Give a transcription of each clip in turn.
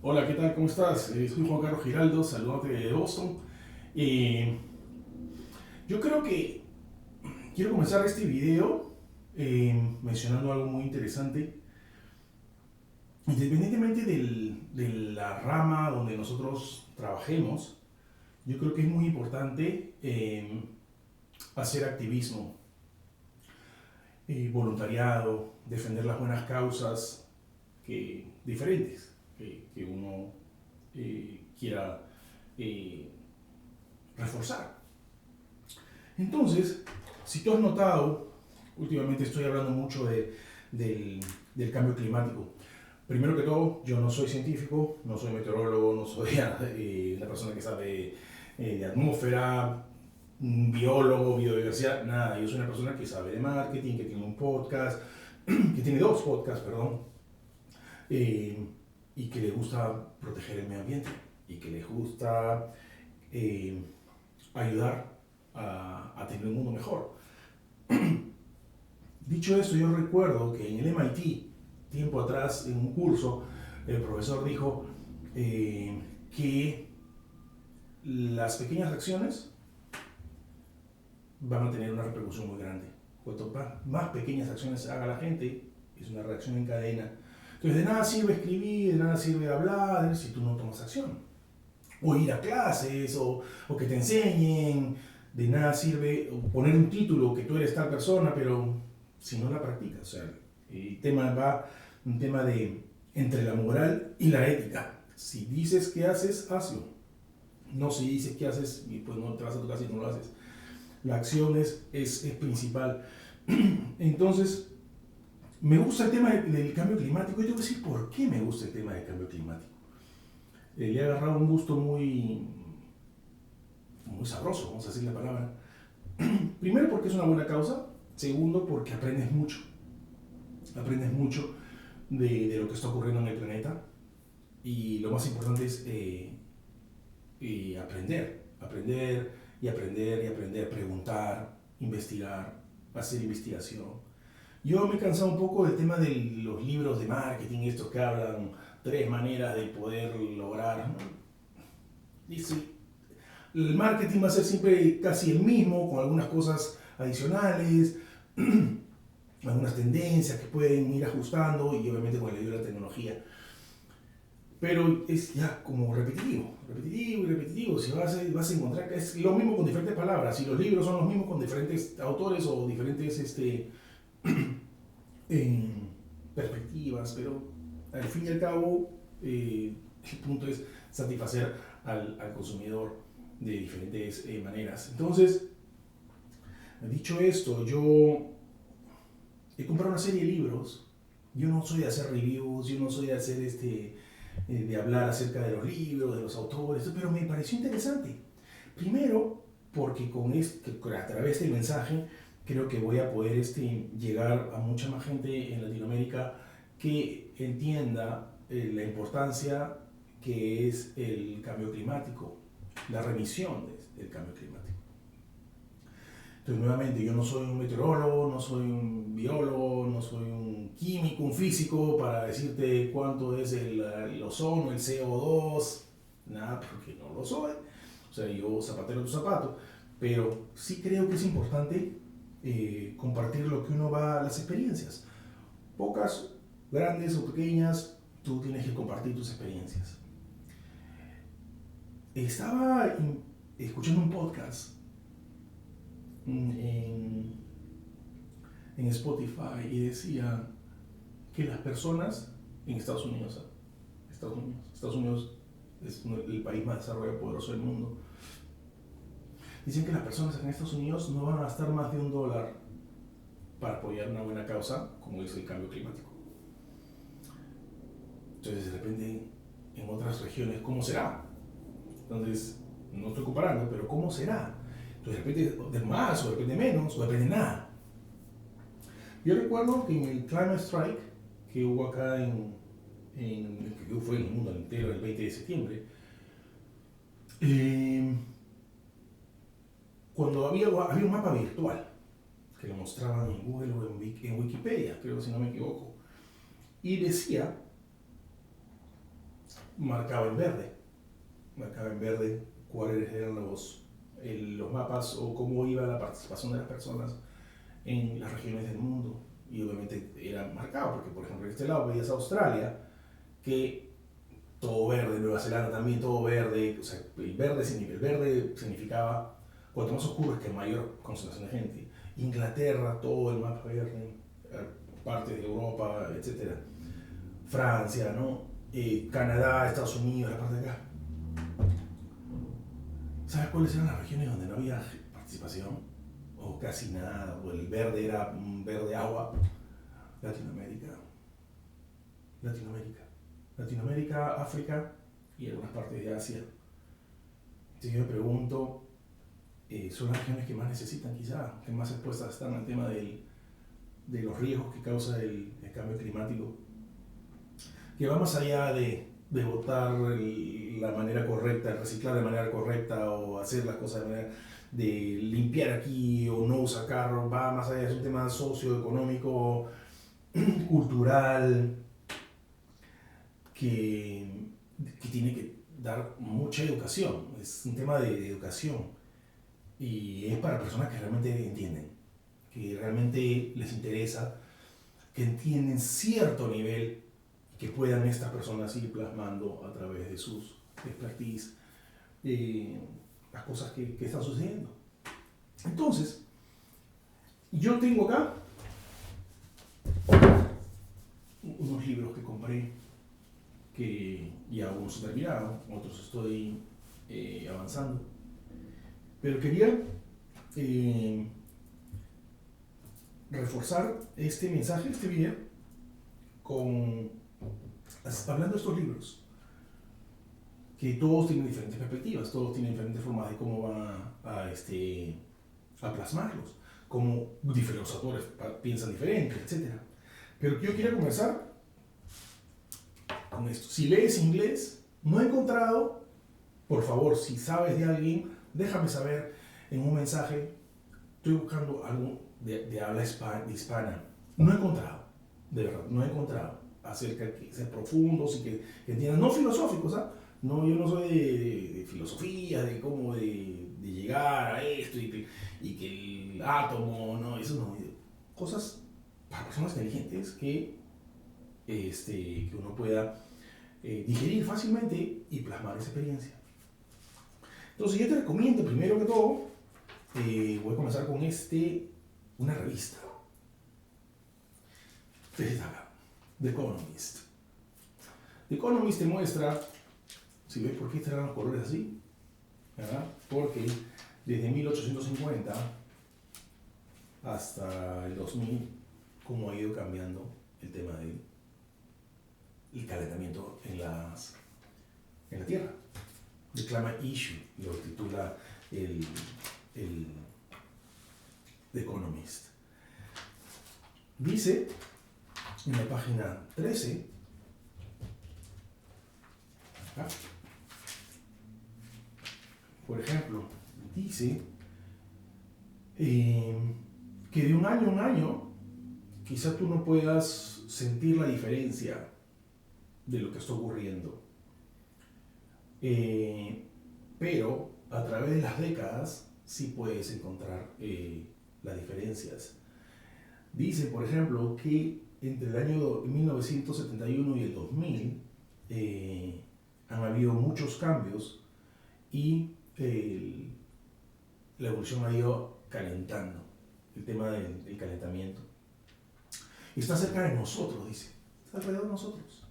Hola, ¿qué tal? ¿Cómo estás? Soy Juan Carlos Giraldo, saludándote de Boston. Eh, yo creo que quiero comenzar este video mencionando algo muy interesante. Independientemente de la rama donde nosotros trabajemos, yo creo que es muy importante hacer activismo, voluntariado, defender las buenas causas diferentes que uno quiera eh, reforzar. Entonces, si tú has notado, últimamente estoy hablando mucho del cambio climático. Primero que todo, yo no soy científico, no soy meteorólogo, no soy una persona que sabe de atmósfera, un biólogo, biodiversidad, nada. Yo soy una persona que sabe de marketing, que tiene un podcast, que tiene dos podcasts, perdón, eh, y que le gusta proteger el medio ambiente y que le gusta eh, ayudar a tener un mundo mejor. Dicho esto, yo recuerdo que en el MIT, tiempo atrás, en un curso, el profesor dijo que las pequeñas acciones van a tener una repercusión muy grande. Cuanto más pequeñas acciones haga la gente, es una reacción en cadena. Entonces, de nada sirve escribir, de nada sirve hablar si tú no tomas acción. O ir a clases, o que te enseñen, de nada sirve poner un título que tú eres tal persona, pero si no la practicas. O sea, el tema va un tema de entre la moral y la ética. Si dices que haces, hazlo. No si dices que haces y pues no te vas a tu casa y no lo haces. La acción es principal. Entonces, me gusta el tema del cambio climático. Y te voy a decir por qué me gusta el tema del cambio climático. Le he agarrado un gusto muy sabroso, vamos a decir la palabra. Primero porque es una buena causa, segundo porque aprendes mucho de lo que está ocurriendo en el planeta y lo más importante es aprender y aprender y aprender, preguntar, investigar, hacer investigación. Yo me he cansado un poco del tema de los libros de marketing, estos que hablan tres maneras de poder lograr, ¿no? Dice, el marketing va a ser siempre casi el mismo, con algunas cosas adicionales, algunas tendencias que pueden ir ajustando y obviamente con el ayuda de la tecnología. Pero es ya como repetitivo, repetitivo y repetitivo. Si vas a encontrar que es lo mismo con diferentes palabras. Si los libros son los mismos con diferentes autores o diferentes perspectivas, pero al fin y al cabo el punto es satisfacer al consumidor de diferentes maneras. Entonces, dicho esto, yo he comprado una serie de libros. Yo no soy de hacer reviews, yo no soy de hacer de hablar acerca de los libros, de los autores, pero me pareció interesante. Primero, porque a través del mensaje creo que voy a poder llegar a mucha más gente en Latinoamérica que entienda la importancia que es el cambio climático, la remisión del cambio climático. Entonces, nuevamente, yo no soy un meteorólogo, no soy un biólogo, no soy un químico, un físico para decirte cuánto es el ozono, el CO2, nada, porque no lo soy. O sea, yo zapatero tu zapato, pero sí creo que es importante compartir lo que uno va, las experiencias. Pocas, grandes o pequeñas, tú tienes que compartir tus experiencias. Estaba escuchando un podcast en, en Spotify y decía que las personas en Estados Unidos es el país más desarrollado y poderoso del mundo, dicen que las personas en Estados Unidos no van a gastar más de $1 para apoyar una buena causa como es el cambio climático. Entonces, de repente, en otras regiones, ¿cómo será? Entonces, no estoy comparando, pero ¿cómo será? Entonces, de repente de más, o de repente menos, o de repente nada. Yo recuerdo que en el Climate Strike que hubo acá que fue en el mundo entero el 20 de septiembre, eh, cuando había un mapa virtual que lo mostraban en Google o en Wikipedia, creo si no me equivoco, y decía marcaba en verde. Marcaba en verde cuáles eran los mapas o cómo iba la participación de las personas en las regiones del mundo. Y obviamente era marcado, porque por ejemplo en este lado veías Australia, que todo verde, Nueva Zelanda también todo verde, o sea, el verde significaba, cuanto más oscuro es que mayor concentración de gente. Inglaterra, todo el mapa verde, partes de Europa, etc. Francia, ¿no? Canadá, Estados Unidos, la parte de acá. ¿Sabes cuáles eran las regiones donde no había participación? O casi nada, o el verde era un verde agua. Latinoamérica, África y algunas partes de Asia. Entonces yo me pregunto, son las regiones que más necesitan quizá, que más expuestas están al tema de los riesgos que causa el cambio climático, que va más allá de botar la manera correcta, reciclar de manera correcta o hacer las cosas de manera de limpiar aquí o no usar carros, va más allá, es un tema socioeconómico, cultural, que tiene que dar mucha educación, es un tema de educación y es para personas que realmente entienden, que realmente les interesa, que entienden cierto nivel, que puedan estas personas ir plasmando a través de sus expertise las cosas que están sucediendo. Entonces, yo tengo acá unos libros que compré, que ya algunos he terminado, otros estoy avanzando, pero quería reforzar este mensaje, este video, hablando de estos libros, que todos tienen diferentes perspectivas, todos tienen diferentes formas de cómo van a plasmarlos, cómo diferentes autores piensan diferente, etc. Pero yo quiero comenzar con esto. Si lees inglés, no he encontrado, por favor, si sabes de alguien, déjame saber en un mensaje. Estoy buscando algo de habla hispana. No he encontrado, de verdad, no he encontrado acerca de que sean profundos y que entiendan, no filosóficos, ¿ah? No, yo no soy de filosofía, de cómo de llegar a esto y que el átomo, no, eso no. Cosas para personas inteligentes que uno pueda digerir fácilmente y plasmar esa experiencia. Entonces yo te recomiendo, primero que todo, voy a comenzar con una revista. Esta acá, The Economist. The Economist te muestra, si ves por qué están los colores así, ¿verdad? Porque desde 1850 hasta el 2000, cómo ha ido cambiando el tema del calentamiento en la Tierra. The Climate Issue, lo titula The Economist. Dice en la página 13, acá, por ejemplo, dice que de un año a un año quizás tú no puedas sentir la diferencia de lo que está ocurriendo, pero a través de las décadas sí puedes encontrar las diferencias. Dice, por ejemplo, que entre el año 1971 y el 2000 han habido muchos cambios y la evolución ha ido calentando, el tema del calentamiento. Está cerca de nosotros, dice, está alrededor de nosotros.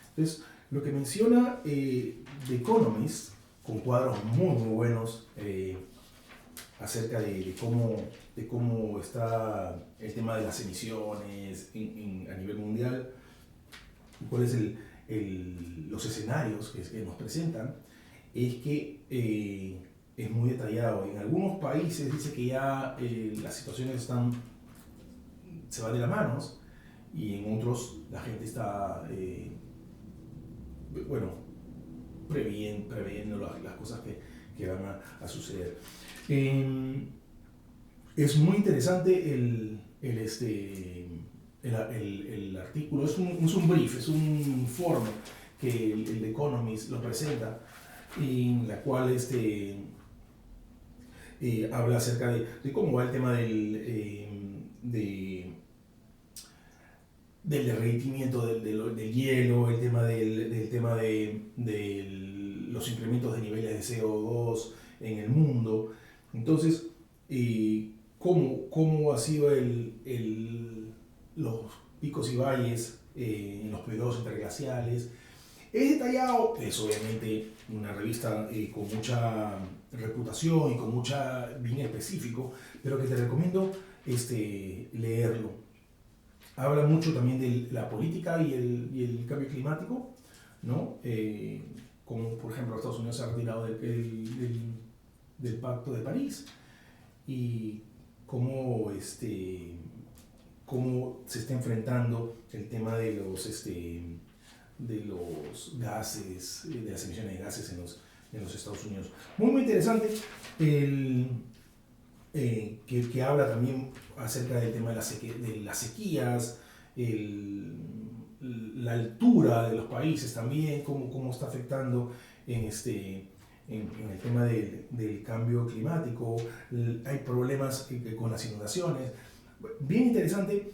Entonces, lo que menciona The Economist, con cuadros muy buenos acerca de cómo está el tema de las emisiones a nivel mundial, cuáles los escenarios que nos presentan, es que es muy detallado. En algunos países dice que ya las situaciones se van de las manos, y en otros la gente está previendo las cosas que van a suceder. Es muy interesante el artículo, es un brief, es un informe que el Economist lo presenta, en la cual habla acerca de cómo va el tema del derretimiento del hielo, el tema del tema de los incrementos de niveles de CO2 en el mundo. Entonces, cómo ha sido los picos y valles en los periodos interglaciales. Es detallado, es obviamente una revista con mucha reputación y con mucha bien específico, pero que te recomiendo leerlo. Habla mucho también de la política y el cambio climático, ¿no? Como por ejemplo Estados Unidos se ha retirado del Pacto de París y cómo se está enfrentando el tema de los gases, de las emisiones de gases en los Estados Unidos. Muy interesante, que habla también acerca del tema de las sequías, la altura de los países también, cómo está afectando en el tema del cambio climático. Hay problemas con las inundaciones. Bien interesante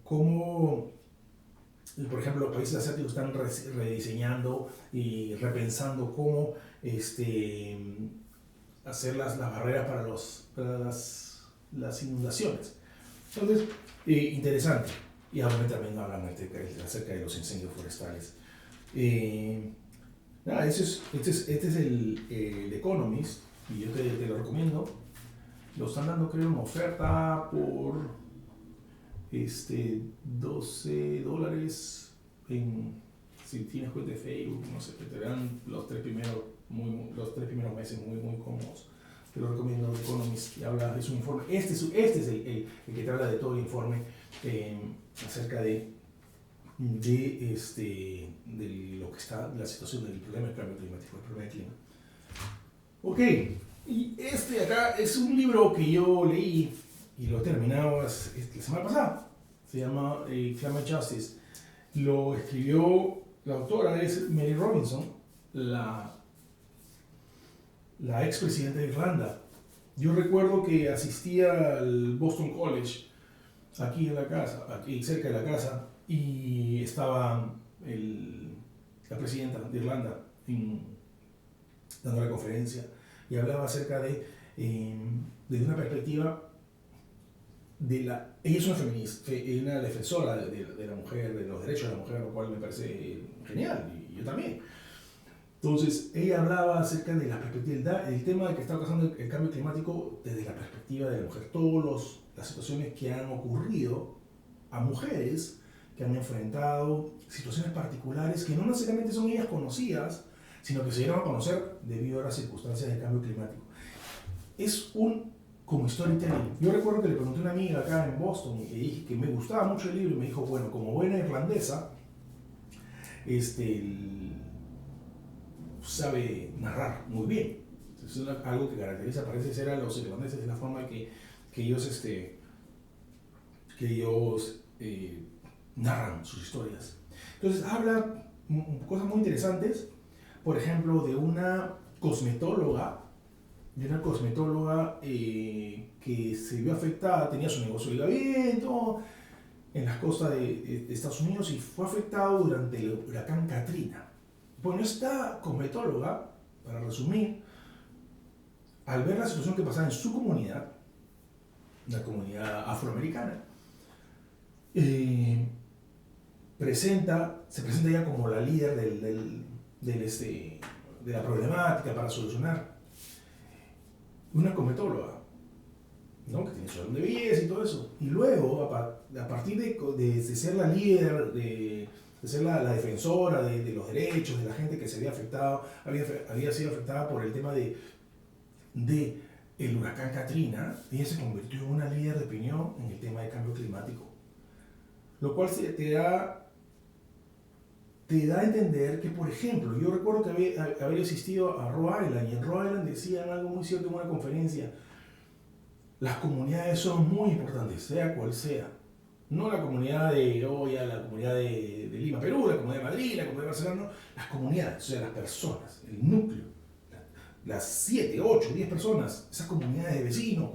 cómo, por ejemplo, los países asiáticos están rediseñando y repensando cómo hacer las barreras para las inundaciones. Entonces, interesante. Y obviamente también hablan acerca de los incendios forestales. Nada, este es el Economist, y yo te lo recomiendo. Lo están dando, creo, una oferta por $12 si tienes cuenta de Facebook, no sé, te dan los tres primeros meses muy cómodos. Te lo recomiendo. The Economist, es un informe. Este es el que te habla de todo el informe acerca de lo que está, la situación del problema del cambio climático, el problema del clima. Ok, y de acá es un libro que yo leí y lo he terminado la semana pasada. Se llama Climate Justice. Lo escribió, la autora es Mary Robinson, la expresidenta de Irlanda. Yo recuerdo que asistía al Boston College, aquí cerca de la casa, y estaba la presidenta de Irlanda dando la conferencia y hablaba acerca desde una perspectiva ella es una feminista, una defensora de la mujer, de los derechos de la mujer, lo cual me parece genial, y yo también. Entonces, ella hablaba acerca de la perspectiva, el tema de que está pasando el cambio climático desde la perspectiva de la mujer. Todas las situaciones que han ocurrido a mujeres que han enfrentado situaciones particulares que no necesariamente son ellas conocidas, sino que se dieron a conocer debido a las circunstancias del cambio climático. Es como storytelling. Yo recuerdo que le pregunté a una amiga acá en Boston y dije que me gustaba mucho el libro y me dijo, bueno, como buena irlandesa, sabe narrar muy bien. Es algo que caracteriza, parece ser, a los irlandeses, de la forma que ellos, narran sus historias. Entonces habla cosas muy interesantes, por ejemplo, de una cosmetóloga que se vio afectada, tenía su negocio, iba bien, todo, en las costas de Estados Unidos, y fue afectado durante el huracán Katrina. Bueno, esta cosmetóloga, para resumir, al ver la situación que pasaba en su comunidad, la comunidad afroamericana, se presenta ya como la líder de la problemática para solucionar. Una cosmetóloga, ¿no? Que tiene su salón de belleza y todo eso. Y luego, a partir de ser la líder, de ser la defensora de los derechos de la gente que se había afectado, había sido afectada por el tema de el huracán Katrina, ella se convirtió en una líder de opinión en el tema de cambio climático. Lo cual te da a entender que, por ejemplo, yo recuerdo que haber asistido a Rhode Island, y en Rhode Island decían algo muy cierto en una conferencia: las comunidades son muy importantes, sea cual sea. No la comunidad la comunidad de Lima, Perú, la comunidad de Madrid, la comunidad Barcelona, las comunidades, o sea, las personas, el núcleo, las 7, 8, 10 personas, esas comunidades de vecinos,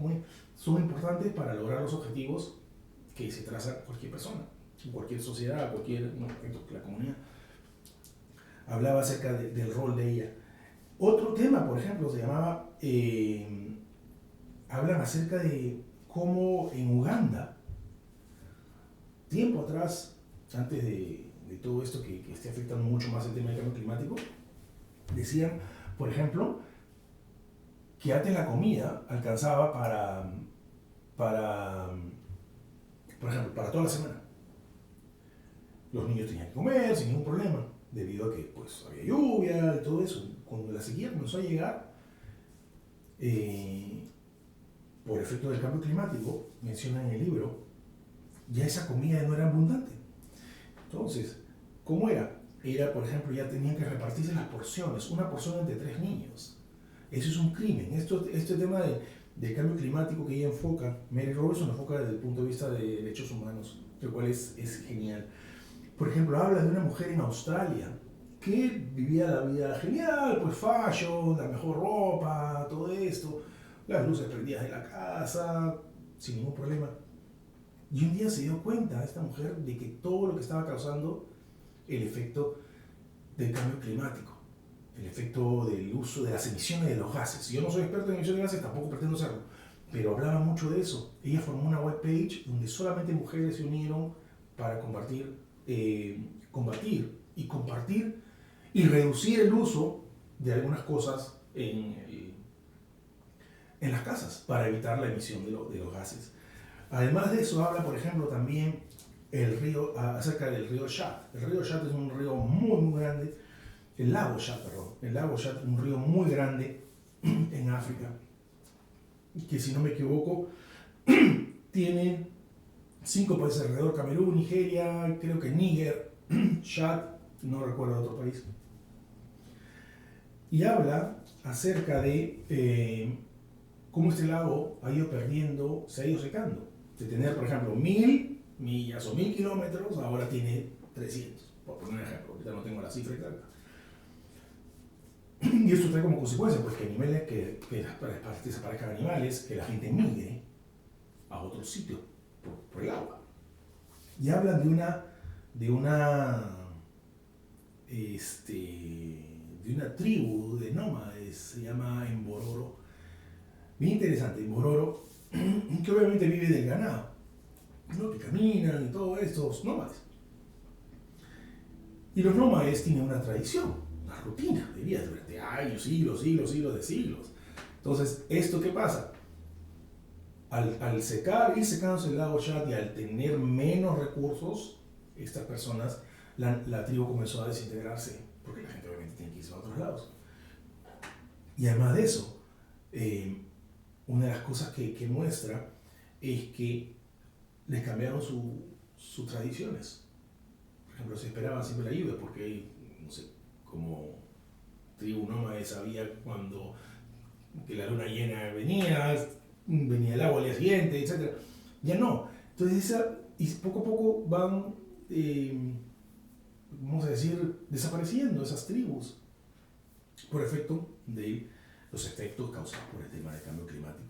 son importantes para lograr los objetivos que se traza cualquier persona, cualquier sociedad, la comunidad. Hablaba acerca del rol de ella. Otro tema, por ejemplo, se llamaba, hablan acerca de cómo en Uganda, tiempo atrás, antes de todo esto que esté afectando mucho más el tema del cambio climático, decían, por ejemplo, que antes la comida alcanzaba por ejemplo, para toda la semana. Los niños tenían que comer sin ningún problema, debido a que pues, había lluvia y todo eso. Cuando la sequía comenzó a llegar, por efecto del cambio climático, menciona en el libro, ya esa comida no era abundante. Entonces, ¿cómo era? Era, por ejemplo, ya tenían que repartirse las porciones, una porción entre 3 niños. Eso es un crimen. Este tema del cambio climático que ella enfoca, Mary Robinson enfoca desde el punto de vista de derechos humanos, lo cual es genial. Por ejemplo, habla de una mujer en Australia que vivía la vida genial, pues fashion, la mejor ropa, todo esto, las luces prendidas de la casa, sin ningún problema. Y un día se dio cuenta esta mujer de que todo lo que estaba causando el efecto del cambio climático, el efecto del uso de las emisiones de los gases. Yo no soy experto en emisiones de gases, tampoco pretendo serlo, pero hablaba mucho de eso. Ella formó una webpage donde solamente mujeres se unieron para combatir y compartir y reducir el uso de algunas cosas en las casas para evitar la emisión de los gases. Además de eso, habla, por ejemplo, también acerca del río Chad. El río Chad es un río muy grande, el lago Chad, un río muy grande en África, que si no me equivoco, tiene 5 países alrededor: Camerún, Nigeria, creo que Níger, Chad, no recuerdo otro país. Y habla acerca de cómo este lago se ha ido secando. De tener, por ejemplo, 1000 millas o 1000 kilómetros, ahora tiene 300, por poner un ejemplo. Ahorita no tengo la cifra exacta. Y esto trae como consecuencia pues, que desaparezcan animales, que la gente migre a otro sitio por el agua. Y hablan de una tribu de nómades, se llama Mbororo. Bien interesante, Mbororo, que obviamente vive del ganado, ¿no? Que caminan y todo estos nómades. Y los nómades tienen una tradición, una rutina de vida durante años, siglos de siglos. Entonces, ¿esto qué pasa? Al ir secándose el lago Chad y al tener menos recursos, estas personas, la tribu comenzó a desintegrarse, porque la gente obviamente tiene que irse a otros lados. Y además de eso, una de las cosas que muestra es que les cambiaron sus tradiciones. Por ejemplo, se esperaban siempre la lluvia porque, no sé, como tribu nómade sabía cuando que la luna llena venía el agua al día siguiente, etc. Ya no. Entonces, y poco a poco van, vamos a decir, desapareciendo esas tribus por efecto de los efectos causados por el tema del cambio climático.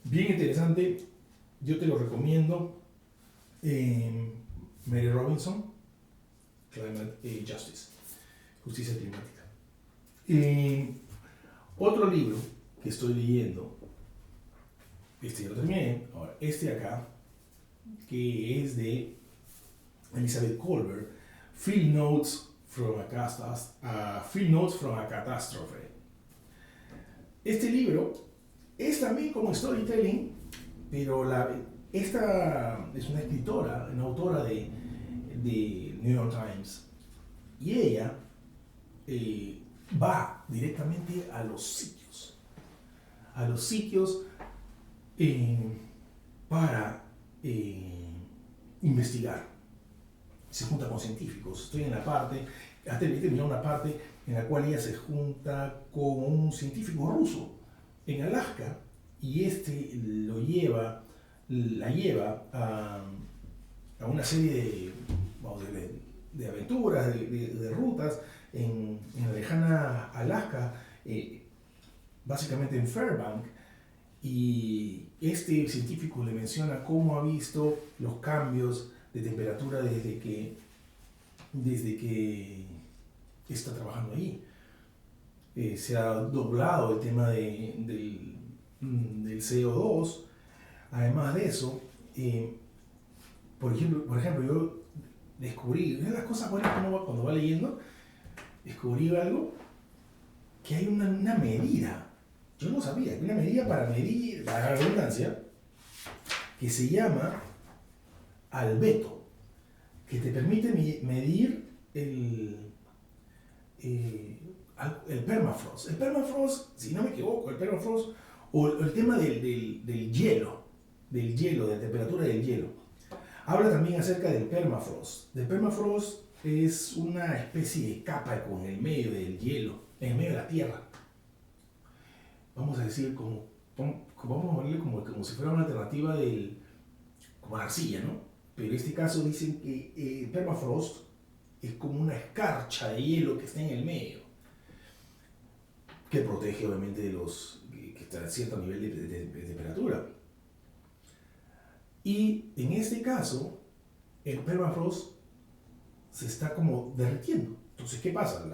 Bien interesante, yo te lo recomiendo. Mary Robinson, Climate Justice, Justicia Climática. Otro libro que estoy leyendo, ya lo terminé, ahora acá, que es de Elizabeth Kolbert, Field Notes from a Catastrophe. Este libro es también como storytelling, pero esta es una escritora, una autora de New York Times, y ella va directamente a los sitios para investigar. Se junta con científicos. Estoy en la parte, hasta terminar una parte en la cual ella se junta con un científico ruso en Alaska, y la lleva a una serie de de aventuras, de rutas en la lejana Alaska, básicamente en Fairbank, y este científico le menciona cómo ha visto los cambios de temperatura desde que está trabajando ahí. Se ha doblado el tema del CO2. Además de eso, por ejemplo, yo descubrí, una de las cosas buenas que uno cuando va leyendo, descubrí algo, que hay una medida. Yo no sabía, que una medida para medir la redundancia, que se llama albedo, que te permite medir el permafrost. El permafrost, si no me equivoco, el permafrost, o el tema del hielo, de la temperatura del hielo. Habla también acerca del permafrost. El permafrost es una especie de capa en el medio del hielo, en el medio de la tierra. Vamos a decir, vamos a verle como si fuera una alternativa como la arcilla, ¿no? Pero en este caso dicen que el permafrost es como una escarcha de hielo que está en el medio, que protege obviamente que está a cierto nivel de temperatura. Y en este caso, el permafrost se está como derritiendo. Entonces, ¿qué pasa?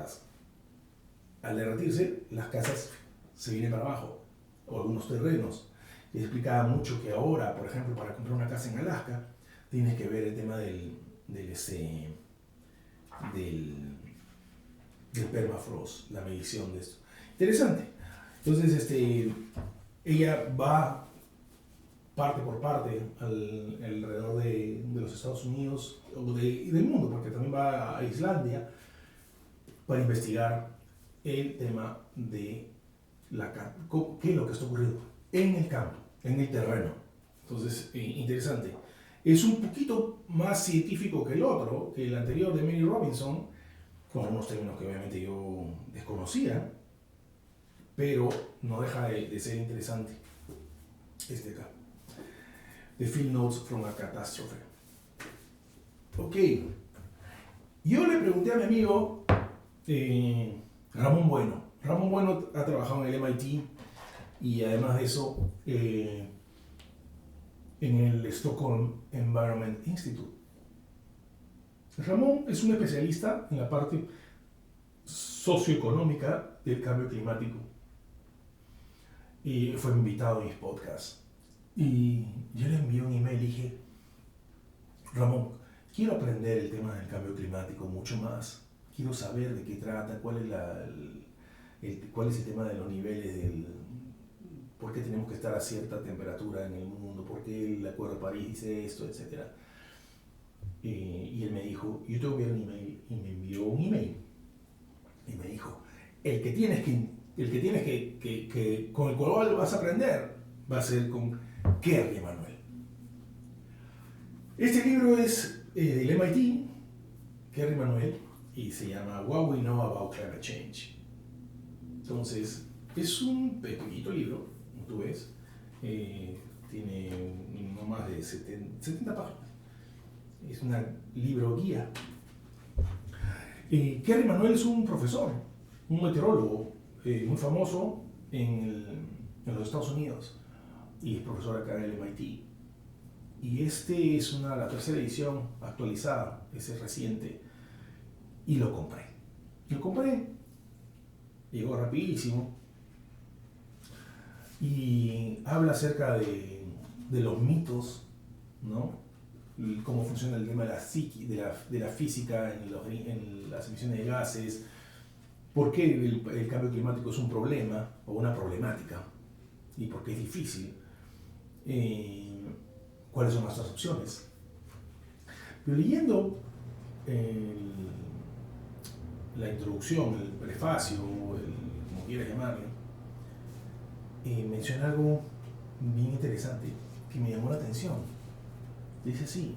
Al derretirse, las casas se vienen para abajo, o algunos terrenos. Y explicaba mucho que ahora, por ejemplo, para comprar una casa en Alaska, tienes que ver el tema del permafrost, la medición de esto. Interesante. Entonces, ella va parte por parte alrededor de los Estados Unidos y del mundo, porque también va a Islandia para investigar el tema de qué es lo que está ocurriendo en el campo, en el terreno. Entonces, interesante. Es un poquito más científico que el otro, que el anterior de Mary Robinson, con unos términos que obviamente yo desconocía, pero no deja de ser interesante acá. The Field Notes from a Catastrophe. Ok. Yo le pregunté a mi amigo Ramón Bueno. Ramón Bueno ha trabajado en el MIT y además de eso en el Stockholm Environment Institute. Ramón es un especialista en la parte socioeconómica del cambio climático y fue invitado a mis podcasts. Y yo le envié un email y dije, Ramón, quiero aprender el tema del cambio climático mucho más. Quiero saber de qué trata, cuál es el tema de los niveles por qué tenemos que estar a cierta temperatura en el mundo, por qué el Acuerdo de París dice esto, etc. Y él me dijo, yo te voy a enviar un email, y me envió un email. Y me dijo, el que tienes que con el cual vas a aprender va a ser con Kerry Emanuel. Este libro es del MIT, Kerry Emanuel, y se llama What We Know About Climate Change. Entonces, es un pequeñito libro, como tú ves, tiene no más de 70 páginas. Es un libro guía. Kerry Emanuel es un profesor, un meteorólogo muy famoso en los Estados Unidos y es profesor acá en el MIT. Y este es la tercera edición actualizada, ese es reciente, y lo compré. Llegó rapidísimo y habla acerca de los mitos, ¿no? Cómo funciona el tema de la física en las emisiones de gases, por qué el cambio climático es un problema o una problemática y por qué es difícil, cuáles son nuestras opciones. Pero leyendo la introducción, el prefacio, como quieras llamarle, menciona algo bien interesante que me llamó la atención. Dice así,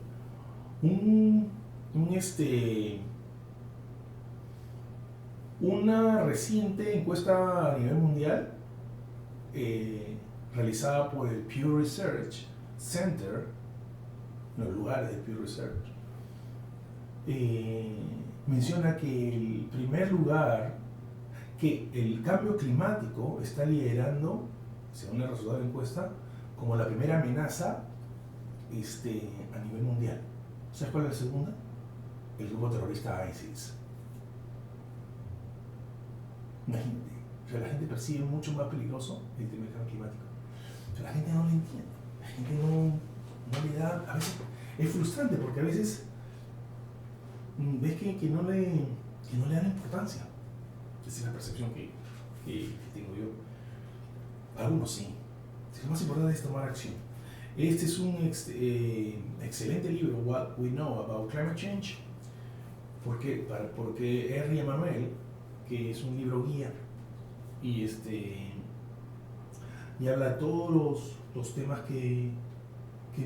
una reciente encuesta a nivel mundial realizada por el Pew Research Center, los lugares de Pew Research, menciona que el primer lugar, que el cambio climático está liderando, según el resultado de la encuesta, como la primera amenaza a nivel mundial. ¿Sabes cuál es la segunda? El grupo terrorista ISIS. Imagínate, o sea, la gente percibe mucho más peligroso el tema del cambio climático. O sea, la gente no lo entiende, la gente no le da, a veces es frustrante porque a veces ves que no le dan importancia. Esa es la percepción que tengo yo. Algunos sí. Lo más importante es tomar acción. Este es un excelente libro, What We Know About Climate Change, porque R. Emanuel, que es un libro guía, y habla de todos los temas que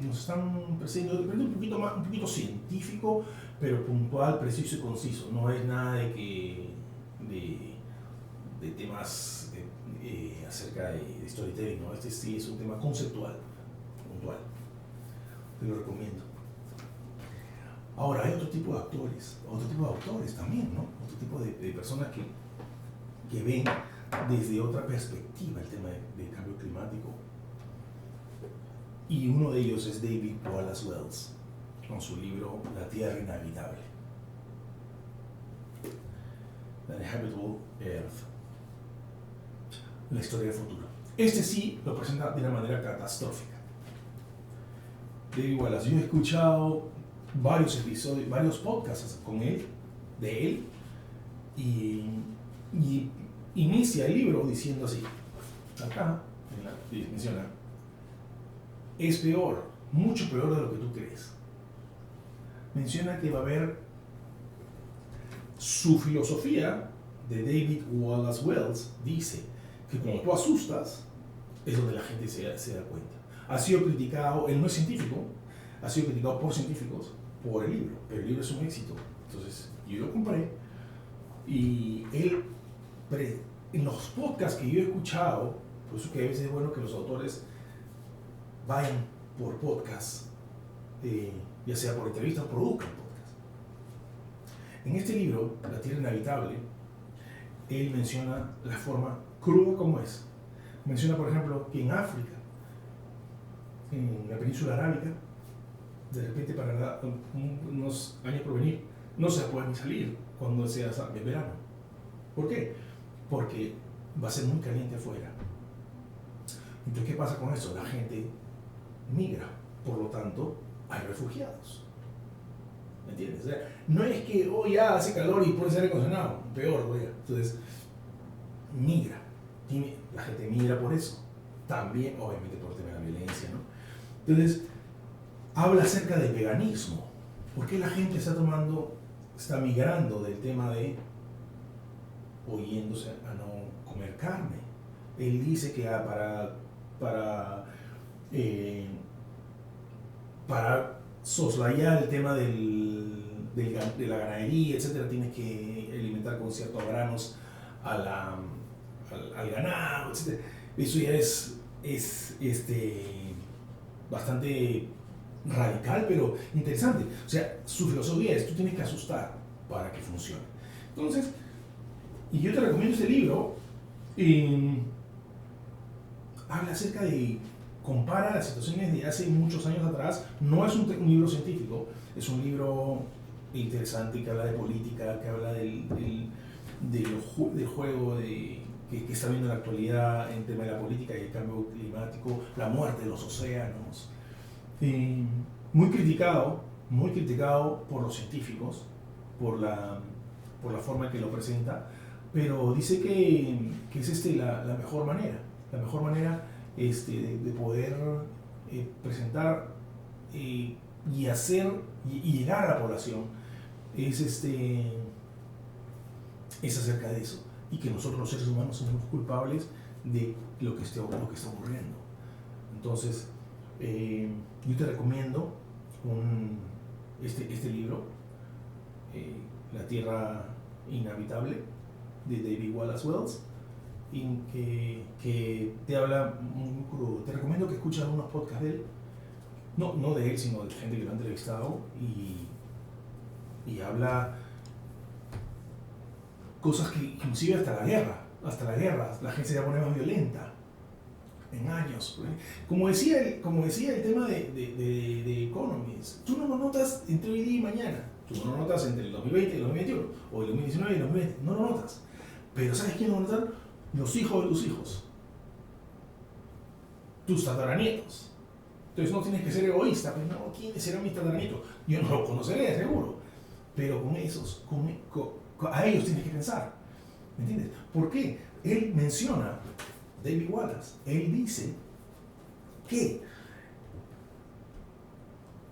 nos están presentando, un poquito científico, pero puntual, preciso y conciso. No es nada de temas acerca de storytelling, ¿no? Este sí es un tema conceptual, puntual. Te lo recomiendo. Ahora, hay otro tipo de autores también, ¿no? Otro tipo de personas que ven desde otra perspectiva el tema del cambio climático. Y uno de ellos es David Wallace Wells, con su libro La Tierra Inhabitable. The Habitable Earth. La historia del futuro. Este sí lo presenta de una manera catastrófica. David Wallace, yo he escuchado varios episodios, varios podcasts de él, y inicia el libro diciendo así, acá menciona, es peor, mucho peor de lo que tú crees. Menciona que va a haber su filosofía de David Wallace Wells, dice que cuando tú asustas es donde la gente se da cuenta. Ha sido criticado, él no es científico, ha sido criticado por científicos por el libro, pero el libro es un éxito. Entonces yo lo compré y en los podcasts que yo he escuchado, por eso que a veces es bueno que los autores vayan por podcast, ya sea por entrevistas o produzcan podcast. En este libro, La Tierra Inhabitable, él menciona la forma cruda como es. Menciona, por ejemplo, que en África, en la península arábica, de repente para unos años por venir, no se puede ni salir cuando sea el verano. ¿Por qué? Porque va a ser muy caliente afuera. Entonces, ¿qué pasa con eso? La gente migra, por lo tanto, hay refugiados. ¿Me entiendes? O sea, no es que ya hace calor y puede ser acondicionado, peor, entonces migra. La gente migra por eso. También, obviamente, por el tema de la violencia, ¿no? Entonces, habla acerca del veganismo. ¿Por qué la gente está migrando del tema de oyéndose a no comer carne? Él dice que para soslayar el tema de la ganadería, etcétera, tienes que alimentar con ciertos granos al ganado, etcétera. Eso ya es bastante radical, pero interesante. O sea, su filosofía es: tú tienes que asustar para que funcione. Entonces, y yo te recomiendo este libro. Habla acerca compara las situaciones de hace muchos años atrás. No es un libro científico, es un libro interesante que habla de política, que habla del juego que está viendo en la actualidad en tema de la política y el cambio climático, la muerte de los océanos. Muy criticado por los científicos, por la forma en que lo presenta, pero dice que es la mejor manera. La mejor manera de poder presentar y hacer y llegar a la población es acerca de eso, y que nosotros los seres humanos somos culpables de lo que está ocurriendo. Entonces, yo te recomiendo este libro, La Tierra Inhabitable, de David Wallace Wells, que te habla muy crudo. Te recomiendo que escuches algunos podcasts de él, no de él, sino de gente que lo ha entrevistado, y habla cosas que inclusive hasta la guerra, la gente se va a poner más violenta en años. Como decía el tema de Economist, tú no lo notas entre hoy día y mañana, tú no lo notas entre el 2020 y el 2021, o el 2019 y el 2020, no lo notas. Pero ¿sabes quién lo va a notar? Los hijos de tus hijos, tus tataranietos. Entonces no tienes que ser egoísta, pues no, ¿quiénes serán mis tataranietos? Yo no los conoceré, seguro. Pero con esos, a ellos tienes que pensar. ¿Me entiendes? ¿Por qué? Él menciona, David Wallace, él dice que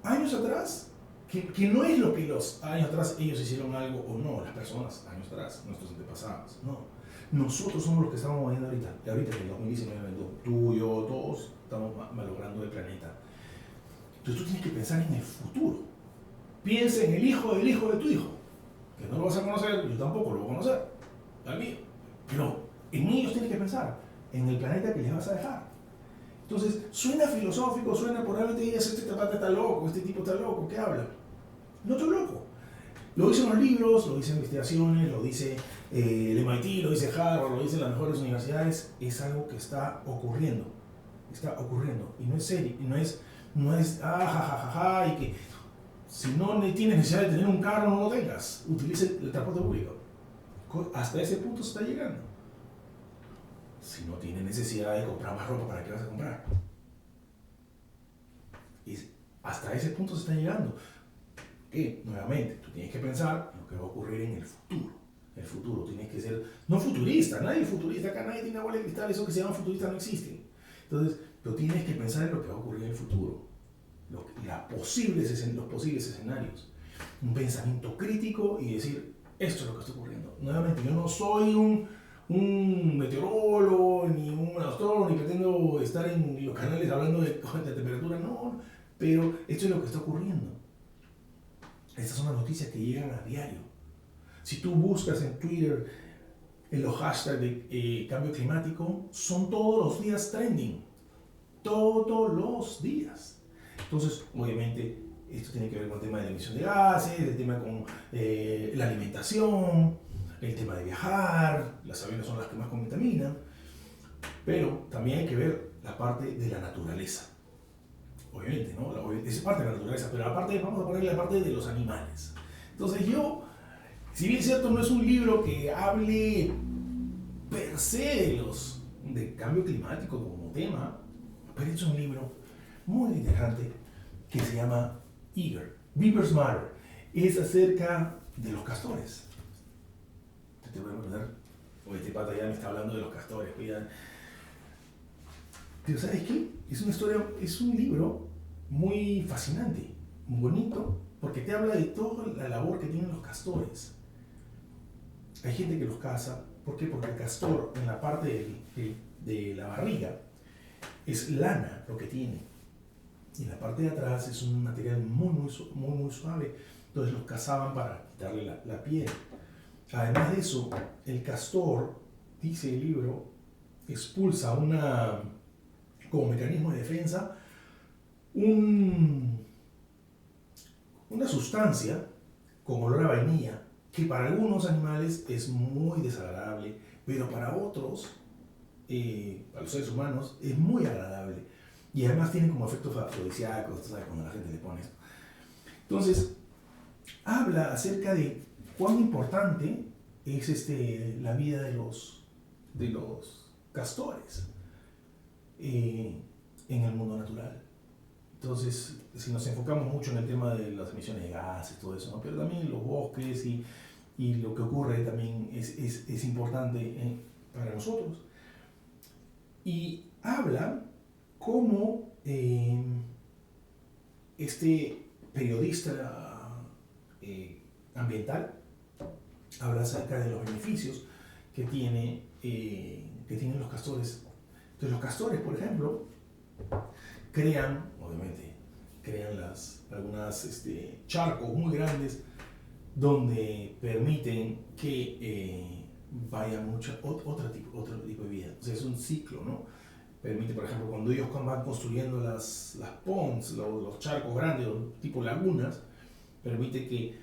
años atrás, que no es lo que los años atrás ellos hicieron algo o no, las personas años atrás, nuestros antepasados, no. Nosotros somos los que estamos moviendo ahorita, en el 2019, tú, yo, todos estamos malogrando el planeta. Entonces tú tienes que pensar en el futuro. Piensa en el hijo del hijo de tu hijo, que no lo vas a conocer, yo tampoco lo voy a conocer, al mío. Pero en ellos tienes que pensar, en el planeta que les vas a dejar. Entonces, suena filosófico, suena por algo, te digas, este tapate está loco, este tipo está loco, ¿qué habla? No estoy loco. Lo dicen los libros, lo dicen investigaciones, lo dice el MIT, lo dice Harvard, lo dicen las mejores universidades. Es algo que está ocurriendo. Está ocurriendo. Y no es serio, y no es jajajaja, y que si no tienes necesidad de tener un carro, no lo tengas. Utilice el transporte público. Hasta ese punto se está llegando. Si no tienes necesidad de comprar más ropa, ¿para qué vas a comprar? Y hasta ese punto se está llegando. Que, nuevamente, tú tienes que pensar en lo que va a ocurrir en el futuro. El futuro tienes que ser, no futurista, nadie es futurista, acá nadie tiene bola de cristal, eso que se llama futurista no existe. Entonces, pero tienes que pensar en lo que va a ocurrir en el futuro, los posibles escenarios. Un pensamiento crítico y decir, esto es lo que está ocurriendo. Nuevamente, yo no soy un meteorólogo, ni un astrónomo, ni pretendo estar en los canales hablando de temperatura, no, pero esto es lo que está ocurriendo. Estas son las noticias que llegan a diario. Si tú buscas en Twitter en los hashtags de cambio climático, son todos los días trending. Todos los días. Entonces, obviamente, esto tiene que ver con el tema de la emisión de gases, el tema con la alimentación, el tema de viajar, las aviones son las que más contaminan, pero también hay que ver la parte de la naturaleza. Obviamente, ¿no? Es parte de la naturaleza, pero aparte vamos a ponerle la parte de los animales. Entonces si bien es cierto, no es un libro que hable per se de cambio climático como tema, pero es un libro muy interesante que se llama Beavers Matter. Es acerca de los castores. Te voy a preguntar, este pata ya me está hablando de los castores, cuidado. Pero ¿sabes qué? Es un libro muy fascinante, muy bonito, porque te habla de toda la labor que tienen los castores. Hay gente que los caza, ¿por qué? Porque el castor en la parte de la barriga es lana lo que tiene, y en la parte de atrás es un material muy suave, entonces los cazaban para quitarle la piel. Además de eso, el castor, dice el libro, expulsa como mecanismo de defensa una sustancia con olor a vainilla que para algunos animales es muy desagradable, pero para otros, para los seres humanos, es muy agradable. Y además tiene como efectos afrodisíacos, ¿sabes? Cuando la gente le pone esto. Entonces, habla acerca de cuán importante es la vida de los castores en el mundo natural. Entonces, si nos enfocamos mucho en el tema de las emisiones de gases, todo eso, ¿no? Pero también los bosques y lo que ocurre también es importante para nosotros. Y habla cómo este periodista ambiental habla acerca de los beneficios que tienen los castores. Entonces los castores, por ejemplo, crean algunas charcos muy grandes donde permiten que vaya otro tipo de vida. O sea, es un ciclo, ¿no? Permite, por ejemplo, cuando ellos van construyendo las ponds, los charcos grandes, tipo lagunas, permite que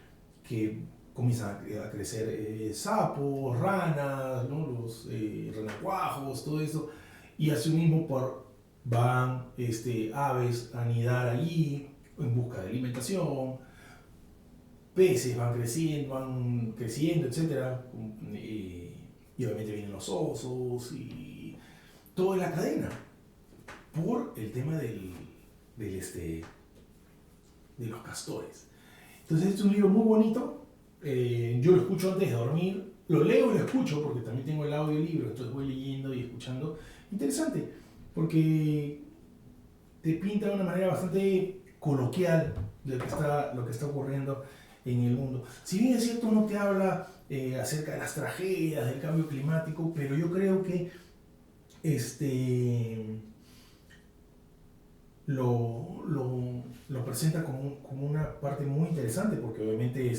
que comienzan a crecer sapos, ranas, ¿no? Los renacuajos, todo eso, y asimismo van aves a anidar allí en busca de alimentación, peces van creciendo, etc. Y obviamente vienen los osos y toda la cadena por el tema de los castores. Entonces este es un libro muy bonito. Yo lo escucho antes de dormir, lo leo y lo escucho porque también tengo el audiolibro, entonces voy leyendo y escuchando. Interesante, porque te pinta de una manera bastante coloquial de lo que está ocurriendo en el mundo. Si bien es cierto, no te habla acerca de las tragedias, del cambio climático, pero yo creo que lo presenta como una parte muy interesante, porque obviamente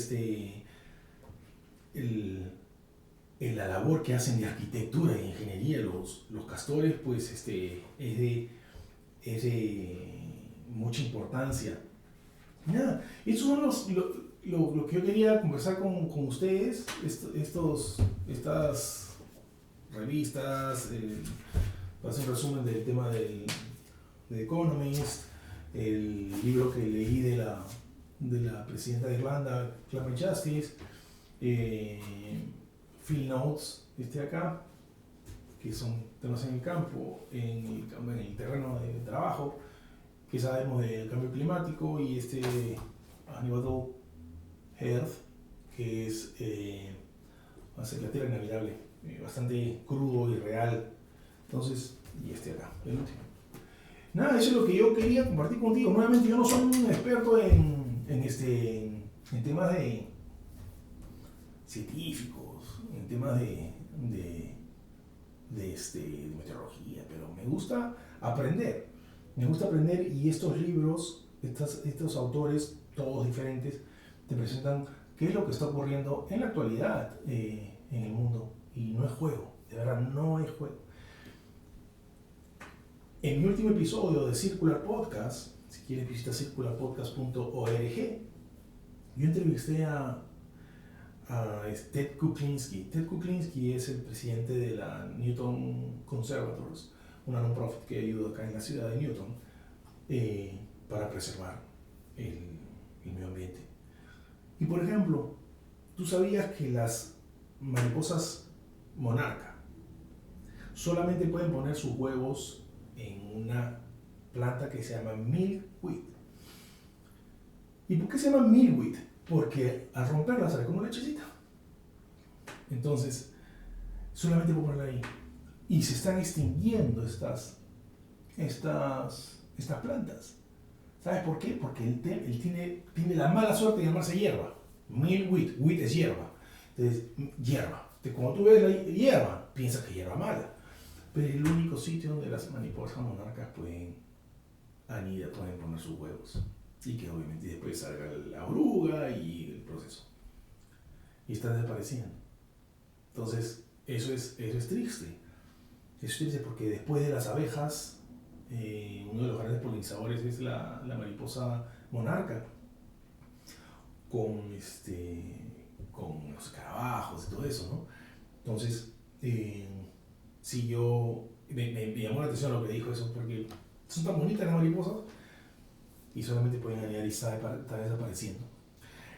la labor que hacen de arquitectura e ingeniería los castores, pues es de mucha importancia. Nada, esos son lo que yo quería conversar con ustedes, estas revistas, hacer un resumen del tema de Economist, el libro que leí de la presidenta de Irlanda, Climate Justice, Field Notes, acá, que son temas en el campo, en el terreno de trabajo, que sabemos del cambio climático, y Hannibal Earth, que es hacer la Tierra inhabitable, bastante crudo y real. Entonces, y acá, el último. Nada, eso es lo que yo quería compartir contigo. Nuevamente, yo no soy un experto en temas científicos, en temas de meteorología, pero me gusta aprender. Y estos libros, estos autores, todos diferentes, te presentan qué es lo que está ocurriendo en la actualidad en el mundo. Y no es juego, de verdad, no es juego. En mi último episodio de Circular Podcast, si quieres visita circularpodcast.org, yo entrevisté a Ted Kuklinski. Ted Kuklinski es el presidente de la Newton Conservators, una non-profit que ayuda acá en la ciudad de Newton para preservar el medio ambiente. Y por ejemplo, ¿tú sabías que las mariposas monarca solamente pueden poner sus huevos en una planta que se llama milkweed? ¿Y por qué se llama milkweed? Porque al romperla sale como lechecita. Entonces, solamente puedo ponerla ahí. Y se están extinguiendo estas plantas. ¿Sabes por qué? Porque él tiene la mala suerte de llamarse hierba. Milkweed, wheat es hierba. Entonces, hierba. Entonces, cuando tú ves la hierba, piensas que es hierba mala. Pero es el único sitio donde las mariposas monarcas pueden poner sus huevos. Y que obviamente después salga la oruga y el proceso. Y están desapareciendo. Entonces, eso es triste. Es triste porque después de las abejas, uno de los grandes polinizadores es la mariposa monarca, con los escarabajos y todo eso, ¿no? Entonces, si me llamó la atención lo que dijo eso, porque son tan bonitas las mariposas y solamente pueden anidar y están desapareciendo.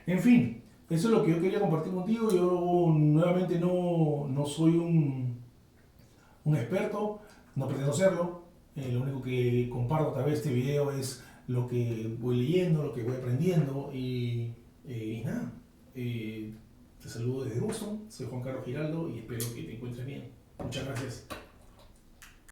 En fin, eso es lo que yo quería compartir contigo. Yo nuevamente no soy un experto, no pretendo serlo. Lo único que comparto a través de este video es lo que voy leyendo, lo que voy aprendiendo y nada. Te saludo desde Boston, soy Juan Carlos Giraldo y espero que te encuentres bien. Muchas gracias.